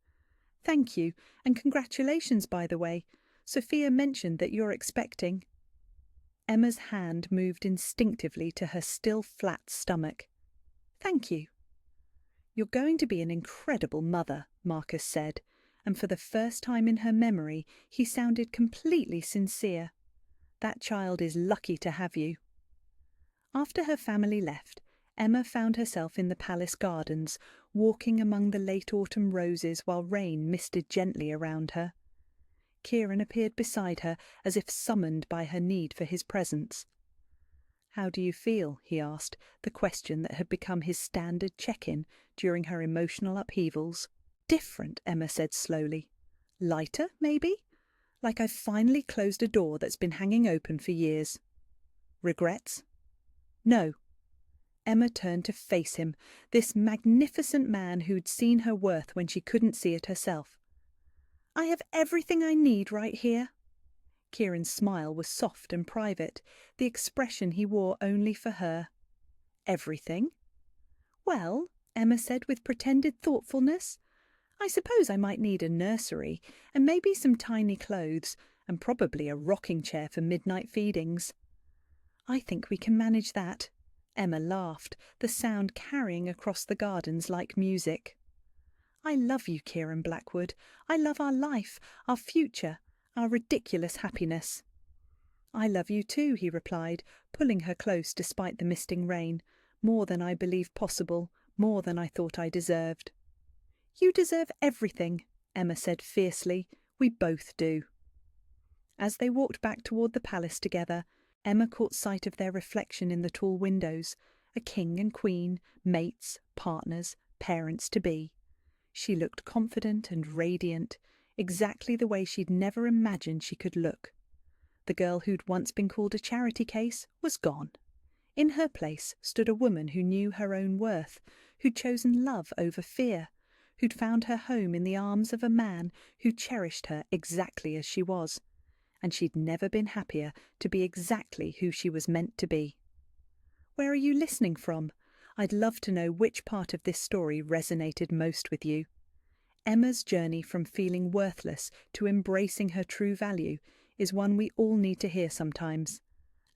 "Thank you, and congratulations, by the way. Sophia mentioned that you're expecting." Emma's hand moved instinctively to her still flat stomach. "Thank you." "You're going to be an incredible mother," Marcus said, and for the first time in her memory he sounded completely sincere. "That child is lucky to have you." After her family left, Emma found herself in the palace gardens, walking among the late autumn roses while rain misted gently around her. Kieran appeared beside her as if summoned by her need for his presence. "How do you feel?" he asked, the question that had become his standard check-in during her emotional upheavals. "Different," Emma said slowly. "Lighter, maybe? Like I've finally closed a door that's been hanging open for years." "Regrets?" "No." Emma turned to face him, this magnificent man who'd seen her worth when she couldn't see it herself. "I have everything I need right here." Kieran's smile was soft and private, the expression he wore only for her. "Everything?" "Well," Emma said with pretended thoughtfulness, "I suppose I might need a nursery, and maybe some tiny clothes, and probably a rocking chair for midnight feedings." "I think we can manage that." Emma laughed, the sound carrying across the gardens like music. "I love you, Kieran Blackwood. I love our life, our future, our ridiculous happiness." "I love you too," he replied, pulling her close despite the misting rain. "More than I believed possible, more than I thought I deserved." "You deserve everything," Emma said fiercely. "We both do." As they walked back toward the palace together, Emma caught sight of their reflection in the tall windows, a king and queen, mates, partners, parents-to-be. She looked confident and radiant, exactly the way she'd never imagined she could look. The girl who'd once been called a charity case was gone. In her place stood a woman who knew her own worth, who'd chosen love over fear, who'd found her home in the arms of a man who cherished her exactly as she was. And she'd never been happier to be exactly who she was meant to be. Where are you listening from? I'd love to know which part of this story resonated most with you. Emma's journey from feeling worthless to embracing her true value is one we all need to hear sometimes.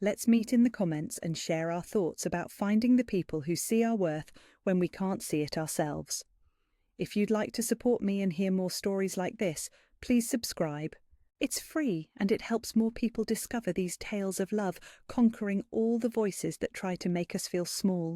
Let's meet in the comments and share our thoughts about finding the people who see our worth when we can't see it ourselves. If you'd like to support me and hear more stories like this, please subscribe. It's free and it helps more people discover these tales of love, conquering all the voices that try to make us feel small.